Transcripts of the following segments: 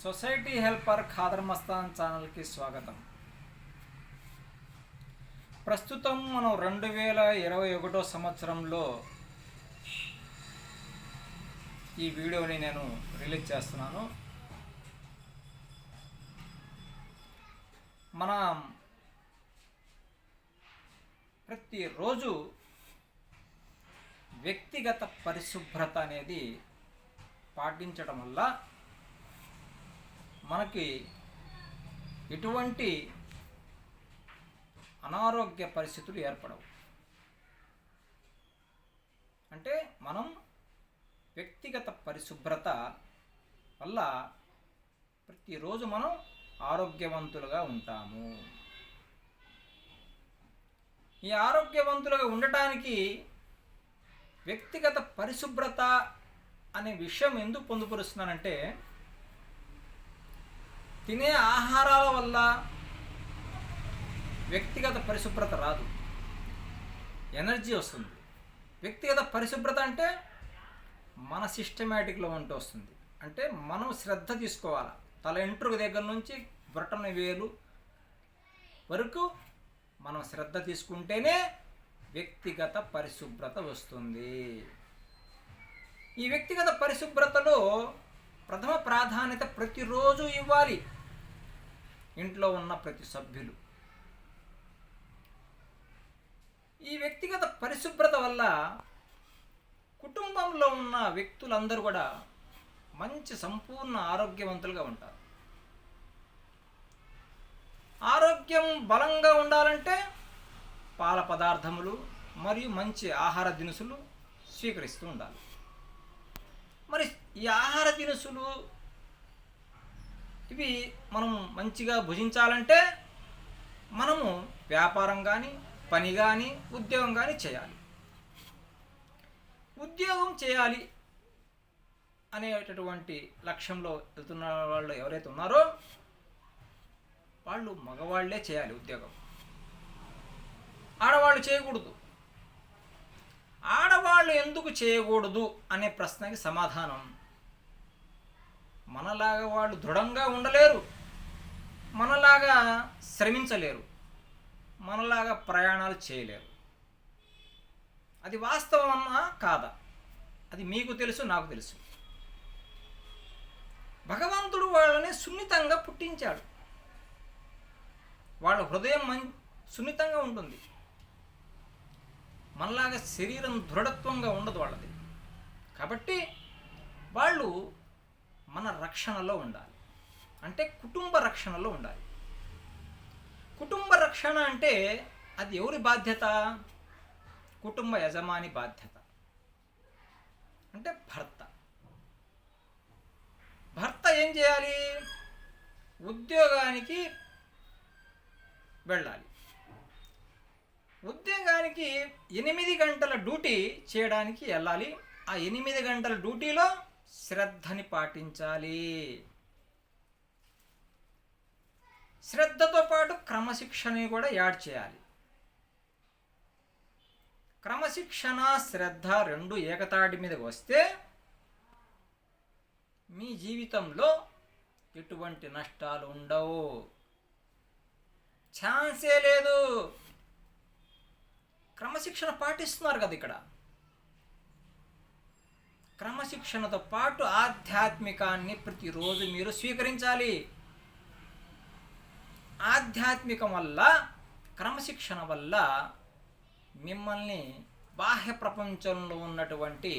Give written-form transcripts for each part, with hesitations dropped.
Society helper Khader Mastan ఛానల్కి స్వాగతం. ప్రస్తుతం మనం 2021 సంవత్సరంలో ఈ వీడియోని నేను రిలీజ్ చేస్తున్నాను. మనం ప్రతిరోజు వ్యక్తిగత పరిశుభ్రత అనేది పాటించడం వల్ల మనకి ఎటువంటి అనారోగ్య పరిస్థితులు ఏర్పడవు. అంటే మనం వ్యక్తిగత పరిశుభ్రత వల్ల ప్రతిరోజు మనం ఆరోగ్యవంతులుగా ఉంటాము. ఈ ఆరోగ్యవంతులుగా ఉండటానికి వ్యక్తిగత పరిశుభ్రత అనే విషయం ఎందుకు పొందుపరుస్తున్నానంటే, తినే ఆహారాల వల్ల వ్యక్తిగత పరిశుభ్రత రాదు, ఎనర్జీ వస్తుంది. వ్యక్తిగత పరిశుభ్రత అంటే మన సిస్టమేటిక్లో ఉంటూ వస్తుంది. అంటే మనం శ్రద్ధ తీసుకోవాలి. తల ఎంట్రుక దగ్గర నుంచి బొటన వేలు వరకు మనం శ్రద్ధ తీసుకుంటేనే వ్యక్తిగత పరిశుభ్రత వస్తుంది. ఈ వ్యక్తిగత పరిశుభ్రతలో ప్రథమ ప్రాధాన్యత ప్రతిరోజు ఇవ్వాలి ఇంట్లో ఉన్న ప్రతి సభ్యులు. ఈ వ్యక్తిగత పరిశుభ్రత వల్ల కుటుంబంలో ఉన్న వ్యక్తులందరూ కూడా మంచి సంపూర్ణ ఆరోగ్యవంతులుగా ఉంటారు. ఆరోగ్యం బలంగా ఉండాలంటే పాల పదార్థములు మరియు మంచి ఆహార దినుసులు స్వీకరిస్తూ ఉండాలి. మరి ఈ ఆహార దినుసులు ఇవి మనం మంచిగా భుజించాలంటే మనము వ్యాపారం కానీ పని కానీ ఉద్యోగం కానీ చేయాలి. ఉద్యోగం చేయాలి అనేటటువంటి లక్ష్యంలో వెళ్తున్న వాళ్ళు ఎవరైతే ఉన్నారో వాళ్ళు మగవాళ్లే చేయాలి ఉద్యోగం. ఆడవాళ్ళు చేయకూడదు. ఆడవాళ్ళు ఎందుకు చేయకూడదు అనే ప్రశ్నకి సమాధానం, మనలాగా వాళ్ళు దృఢంగా ఉండలేరు, మనలాగా శ్రమించలేరు, మనలాగా ప్రయాణాలు చేయలేరు. అది వాస్తవమా కాదా అది మీకు తెలుసు, నాకు తెలుసు. భగవంతుడు వాళ్ళని సున్నితంగా పుట్టించాడు. వాళ్ళ హృదయం సున్నితంగా ఉంటుంది. మనలాగా శరీరం దృఢత్వంగా ఉండదు వాళ్ళది. కాబట్టి వాళ్ళు మన రక్షణలో ఉండాలి. అంటే కుటుంబ రక్షణలో ఉండాలి. కుటుంబ రక్షణ అంటే అది ఎవరి బాధ్యత? కుటుంబ యజమాని బాధ్యత. అంటే భర్త. భర్త ఏం చేయాలి? ఉద్యోగానికి వెళ్ళాలి. ఉద్యోగానికి 8 గంటల డ్యూటీ చేయడానికి వెళ్ళాలి. ఆ 8 గంటల డ్యూటీలో శ్రద్ధని పాటించాలి. శ్రద్ధతో పాటు క్రమశిక్షణని కూడా యాడ్ చేయాలి. క్రమశిక్షణ శ్రద్ధ రెండు ఏకతాటి మీదకి వస్తే మీ జీవితంలో ఎటువంటి నష్టాలు ఉండవు, ఛాన్సే లేదు. క్రమశిక్షణ పాటిస్తున్నారు కదా ఇక్కడ. క్రమశిక్షణతో పాటు ఆధ్యాత్మికాన్ని ప్రతిరోజు మీరు స్వీకరించాలి. ఆధ్యాత్మికం వల్ల, క్రమశిక్షణ వల్ల మిమ్మల్ని బాహ్య ప్రపంచంలో ఉన్నటువంటి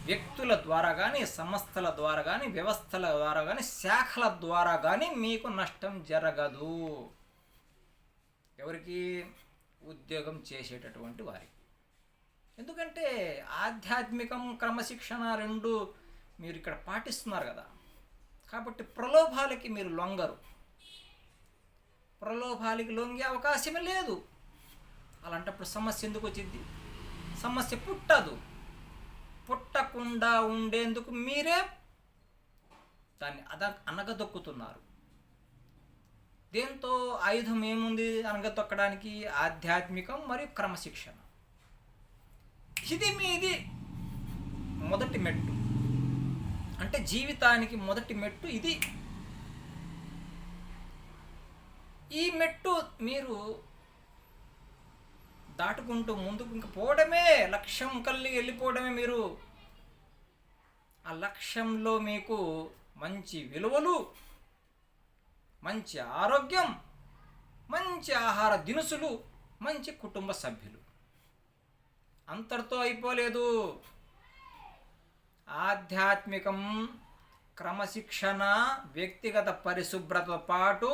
వ్యక్తుల ద్వారా కానీ, సంస్థల ద్వారా కానీ, వ్యవస్థల ద్వారా కానీ, శాఖల ద్వారా కానీ మీకు నష్టం జరగదు. ఎవరికి? ఉద్యోగం చేసేటటువంటి వారికి. ఎందుకంటే ఆధ్యాత్మికం క్రమశిక్షణ రెండు మీరు ఇక్కడ పాటిస్తున్నారు కదా. కాబట్టి ప్రలోభాలకి మీరు లొంగరు. ప్రలోభాలకి లొంగే అవకాశమే లేదు. అలాంటప్పుడు సమస్య ఎందుకు వచ్చింది? సమస్య పుట్టదు. పుట్టకుండా ఉండేందుకు మీరే దాన్ని అనగదొక్కుతున్నారు. దీంతో ఆయుధం ఏముంది అనగదొక్కడానికి? ఆధ్యాత్మికం మరియు క్రమశిక్షణ. ఇది మీది మొదటి మెట్టు. అంటే జీవితానికి మొదటి మెట్టు ఇది. ఈ మెట్టు మీరు దాటుకుంటూ ముందుకు ఇంక పోవడమే, లక్ష్యం కలిగి వెళ్ళిపోవడమే. మీరు ఆ లక్ష్యంలో మీకు మంచి విలువలు, మంచి ఆరోగ్యం, మంచి ఆహార దినుసులు, మంచి కుటుంబ సభ్యులు. అంతటితో అయిపోలేదు. ఆధ్యాత్మికం, క్రమశిక్షణ, వ్యక్తిగత పరిశుభ్రతతో పాటు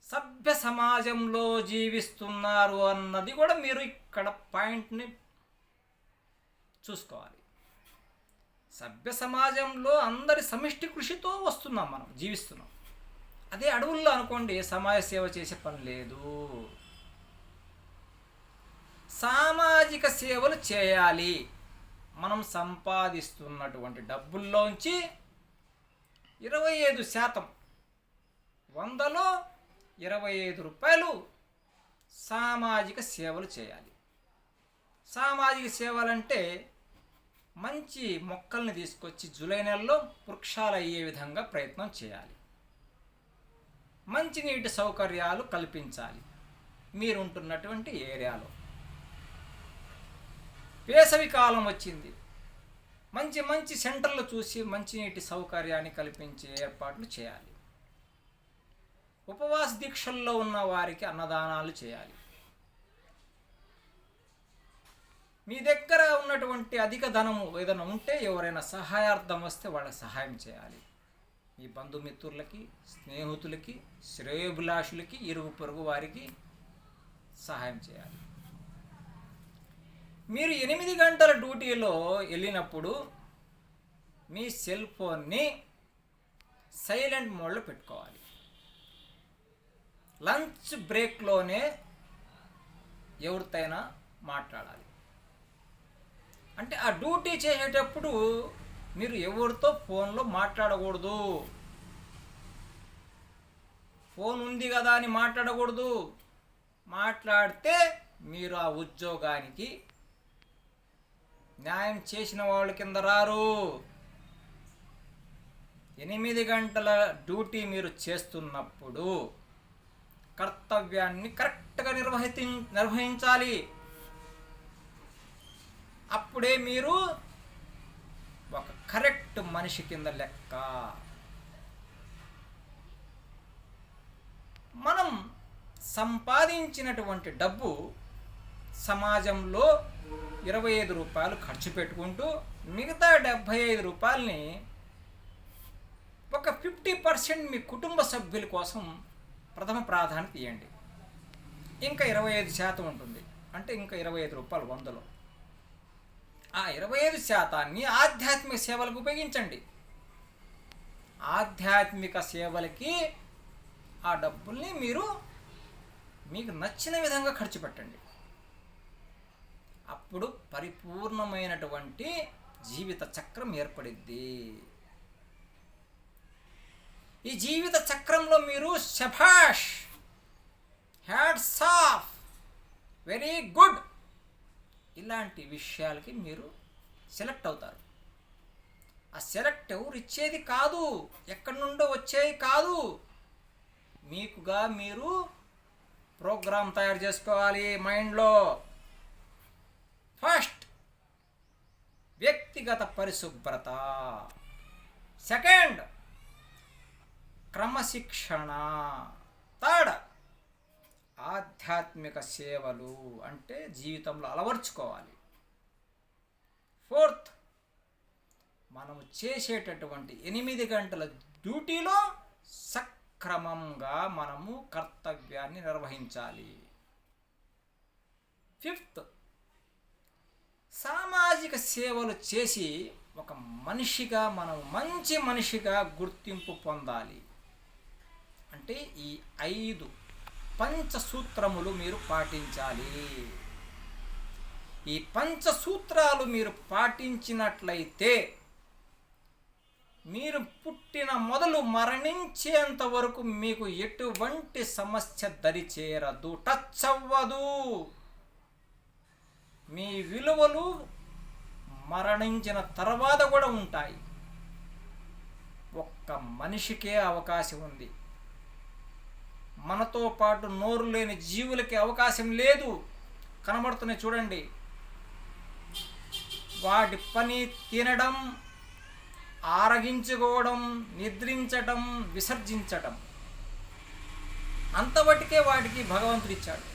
సభ్య సమాజంలో జీవిస్తున్నారు అన్నది కూడా మీరు ఇక్కడ పాయింట్ని చూసుకోవాలి. సభ్య సమాజంలో అందరి సమిష్టి కృషితో వస్తున్నాం, మనం జీవిస్తున్నాం. అదే అడవుల్లో అనుకోండి, సమాజ సేవ చేసే పని లేదు. సామాజిక సేవలు చేయాలి. మనం సంపాదిస్తున్నటువంటి డబ్బుల్లోంచి 25%, 100లో 25 రూపాయలు సామాజిక సేవలు చేయాలి. సామాజిక సేవలంటే మంచి మొక్కల్ని తీసుకొచ్చి జూలై నెలలో వృక్షాలు అయ్యే విధంగా ప్రయత్నం చేయాలి. మంచినీటి సౌకర్యాలు కల్పించాలి మీరుంటున్నటువంటి ఏరియాలో. వేసవి కాలం వచ్చింది, మంచి మంచి సెంటర్లు చూసి మంచినీటి సౌకర్యాన్ని కల్పించే ఏర్పాట్లు చేయాలి. ఉపవాస దీక్షల్లో ఉన్న వారికి అన్నదానాలు చేయాలి. మీ దగ్గర ఉన్నటువంటి అధిక ధనము ఏదైనా ఉంటే ఎవరైనా సహాయార్థం వస్తే వాళ్ళకి సహాయం చేయాలి. మీ బంధుమిత్రులకి, స్నేహితులకి, శ్రేయోభిలాషులకి, ఇరుగు పొరుగు వారికి సహాయం చేయాలి. మీరు 8 గంటల డ్యూటీలో వెళ్ళినప్పుడు మీ సెల్ ఫోన్ని సైలెంట్ మోడ్లో పెట్టుకోవాలి. లంచ్ బ్రేక్లోనే ఎవరితోనైనా మాట్లాడాలి. అంటే ఆ డ్యూటీ చేసేటప్పుడు మీరు ఎవరితో ఫోన్లో మాట్లాడకూడదు. ఫోన్ ఉంది కదా అని మాట్లాడకూడదు. మాట్లాడితే మీరు ఆ ఉద్యోగానికి న్యాయం చేసిన వాళ్ళ కింద రారు. 8 గంటల డ్యూటీ మీరు చేస్తున్నప్పుడు కర్తవ్యాన్ని కరెక్ట్గా నిర్వహించాలి. అప్పుడే మీరు ఒక కరెక్ట్ మనిషి కింద లెక్క. మనం సంపాదించినటువంటి డబ్బు సమాజంలో 25 రూపాయలు ఖర్చు పెట్టుకుంటూ మిగతా 75 రూపాయలని ఒక 50% మీ కుటుంబ సభ్యుల కోసం ప్రథమ ప్రాధాన్యత ఇవ్వండి. ఇంకా 25% ఉంటుంది, అంటే ఇంకా 25 రూపాయలు 100లో. ఆ 25% ఆధ్యాత్మిక సేవలకు ఉపయోగించండి. ఆధ్యాత్మిక సేవలకి ఆ డబ్బుల్ని మీరు మీకు నచ్చిన విధంగా ఖర్చు పెట్టండి. అప్పుడు పరిపూర్ణమైనటువంటి జీవిత చక్రం ఏర్పడిద్ది. ఈ జీవిత చక్రంలో మీరు శభాష్, హ్యాట్స్ ఆఫ్, వెరీ గుడ్ ఇలాంటి విషయాలకి మీరు సెలెక్ట్ అవుతారు. ఆ సెలెక్ట్ ఎవరు ఇచ్చేది కాదు, ఎక్కడి నుండో వచ్చేది కాదు. మీకుగా మీరు ప్రోగ్రాం తయారు చేసుకోవాలి మైండ్లో. ఫస్ట్ వ్యక్తిగత పరిశుభ్రత, సెకండ్ క్రమశిక్షణ, థర్డ్ ఆధ్యాత్మిక సేవలు అంటే జీవితంలో అలవర్చుకోవాలి. ఫోర్త్ మనము చేసేటటువంటి 8 గంటల డ్యూటీలో సక్రమంగా మనము కర్తవ్యాన్ని నిర్వహించాలి. ఫిఫ్త్ సామాజిక సేవలు చేసి ఒక మనిషిగా మనం మంచి మనిషిగా గుర్తింపు పొందాలి. అంటే ఈ 5 పంచసూత్రములు మీరు పాటించాలి. ఈ పంచసూత్రాలు మీరు పాటించినట్లయితే మీరు పుట్టిన మొదలు మరణించేంత వరకు మీకు ఎటువంటి సమస్య దరి చేరదు, టచ్ అవ్వదు. మీ విలువలు మరణించిన తర్వాత కూడా ఉంటాయి. ఒక్క మనిషికే అవకాశం ఉంది. మనతో పాటు నోరు లేని జీవులకి అవకాశం లేదు. కనబడుతున్నాయి చూడండి. వాటి పని తినడం, ఆరగించుకోవడం, నిద్రించడం, విసర్జించడం. అంతవటికే వాటికి భగవంతుడు ఇచ్చాడు.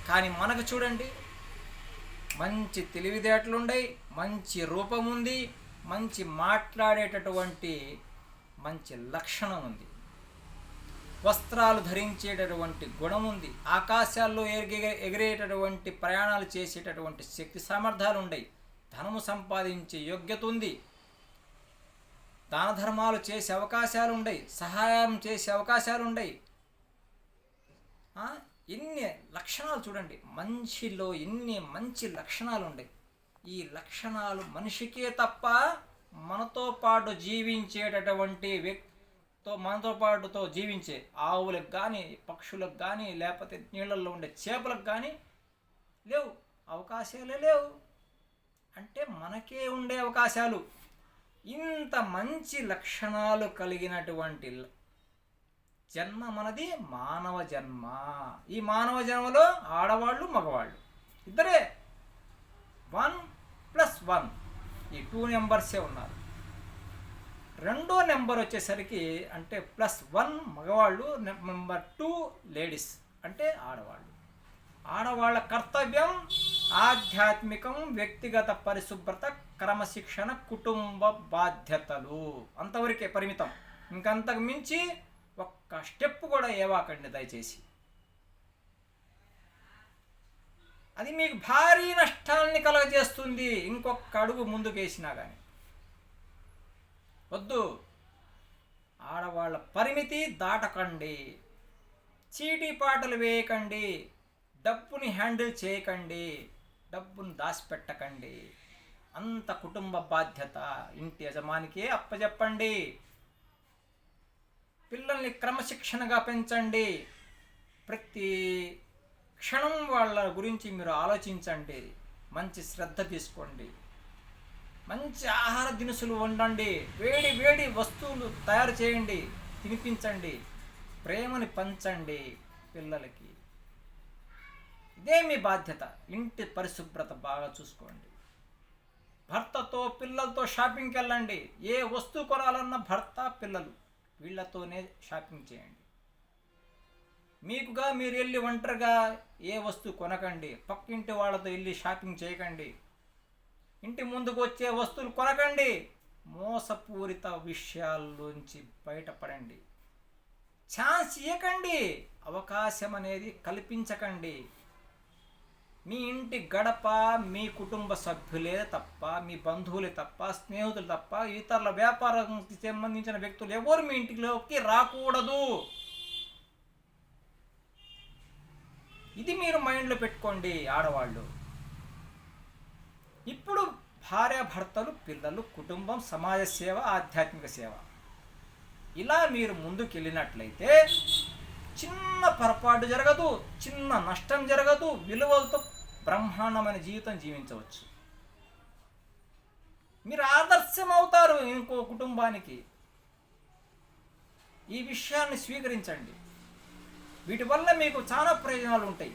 కానీ మనకు చూడండి, మంచి తెలివితేటలుండయి, మంచి రూపం ఉంది, మంచి మాట్లాడేటటువంటి మంచి లక్షణం ఉంది, వస్త్రాలు ధరించేటటువంటి గుణం ఉంది, ఆకాశాల్లో ఎగిరేటటువంటి ప్రయాణాలు చేసేటటువంటి శక్తి సామర్థ్యాలు ఉన్నాయి, ధనము సంపాదించే యోగ్యత ఉంది, దాన ధర్మాలు చేసే అవకాశాలు ఉన్నాయి, సహాయం చేసే అవకాశాలు ఉన్నాయి. ఎన్ని లక్షణాలు చూడండి, మనిషిలో ఎన్ని మంచి లక్షణాలు ఉన్నాయి. ఈ లక్షణాలు మనిషికే తప్ప మనతో పాటు జీవించేటటువంటి మనతో పాటుతో జీవించే ఆవులకు కానీ, పక్షులకు కానీ, లేకపోతే నీళ్ళల్లో ఉండే చేపలకు కానీ లేవు, అవకాశాలే లేవు. అంటే మనకే ఉండే అవకాశాలు. ఇంత మంచి లక్షణాలు కలిగినటువంటి జన్మ మనది మానవ జన్మ. ఈ మానవ జన్మలో ఆడవాళ్ళు మగవాళ్ళు ఇద్దరే, 1+1, ఈ 2 నెంబర్సే ఉన్నారు. రెండో నెంబర్ వచ్చేసరికి అంటే +1 మగవాళ్ళు, నెంబర్ 2 లేడీస్ అంటే ఆడవాళ్ళు. ఆడవాళ్ళ కర్తవ్యం ఆధ్యాత్మికం, వ్యక్తిగత పరిశుభ్రత, క్రమశిక్షణ, కుటుంబ బాధ్యతలు, అంతవరకే పరిమితం. ఇంకంతకు మించి ఒక్క స్టెప్ కూడా ఏవాకండి దయచేసి. అది మీకు భారీ నష్టాన్ని కలగజేస్తుంది ఇంకొక అడుగు ముందుకేసినా కానీ. వద్దు, ఆడవాళ్ళ పరిమితి దాటకండి, చీటీ పాటలు వేయకండి, డబ్బుని హ్యాండిల్ చేయకండి, డబ్బుని దాచిపెట్టకండి. అంత కుటుంబ బాధ్యత ఇంటి యజమానికే అప్పచెప్పండి. పిల్లల్ని క్రమశిక్షణగా పెంచండి. ప్రతి క్షణం వాళ్ళ గురించి మీరు ఆలోచించండి. మంచి శ్రద్ధ తీసుకోండి. మంచి ఆహార దినుసులు వండండి. వేడి వేడి వస్తువులు తయారు చేయండి, తినిపించండి. ప్రేమని పంచండి పిల్లలకి. ఇదే మీ బాధ్యత. ఇంటి పరిశుభ్రత బాగా చూసుకోండి. భర్తతో పిల్లలతో షాపింగ్కి వెళ్ళండి. ఏ వస్తువు కొనాలన్నా భర్త పిల్లలు వీళ్ళతోనే షాపింగ్ చేయండి. మీకుగా మీరు వెళ్ళి ఒంటరిగా ఏ వస్తువు కొనకండి. పక్కింటి వాళ్ళతో వెళ్ళి షాపింగ్ చేయకండి. ఇంటి ముందుకు వచ్చే వస్తువులు కొనకండి. మోసపూరిత విషయాల్లోంచి బయటపడండి. ఛాన్స్ ఇవ్వకండి. అవకాశం అనేది కల్పించకండి. మీ ఇంటి గడప మీ కుటుంబ సభ్యులే తప్ప, మీ బంధువులే తప్ప, స్నేహితులు తప్ప, ఇతరుల వ్యాపారానికి సంబంధించిన వ్యక్తులు ఎవరు మీ ఇంటిలోకి రాకూడదు. ఇది మీరు మైండ్లో పెట్టుకోండి ఆడవాళ్ళు. ఇప్పుడు భార్యాభర్తలు, పిల్లలు, కుటుంబం, సమాజ సేవ, ఆధ్యాత్మిక సేవ, ఇలా మీరు ముందుకు వెళ్ళినట్లయితే చిన్న పొరపాటు జరగదు, చిన్న నష్టం జరగదు, విలువలతో బ్రహ్మాండమైన జీవితం జీవించవచ్చు. మీరు ఆదర్శం అవుతారు ఇంకో కుటుంబానికి. ఈ విషయాన్ని స్వీకరించండి. వీటి వల్ల మీకు చాలా ప్రయోజనాలు ఉంటాయి.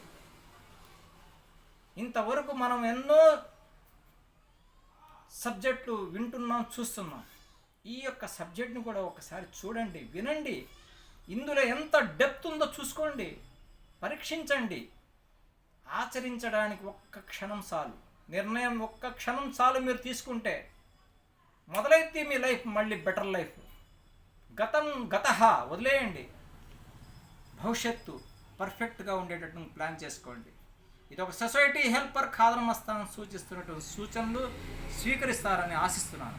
ఇంతవరకు మనం ఎన్నో సబ్జెక్టులు వింటున్నాం, చూస్తున్నాం. ఈ యొక్క సబ్జెక్ట్ని కూడా ఒకసారి చూడండి, వినండి. ఇందులో ఎంత డెప్త్ ఉందో చూసుకోండి, పరీక్షించండి. ఆచరించడానికి ఒక్క క్షణం చాలు. నిర్ణయం ఒక్క క్షణం చాలు మీరు తీసుకుంటే మొదలైతే మీ లైఫ్ మళ్ళీ బెటర్ లైఫ్. గతః వదిలేయండి. భవిష్యత్తు పర్ఫెక్ట్గా ఉండేటట్టు ప్లాన్ చేసుకోండి. ఇది ఒక సొసైటీ హెల్పర్ ఖాదర్ మస్తాన్ సూచిస్తున్నటువంటి సూచనలు స్వీకరిస్తారని ఆశిస్తున్నాను.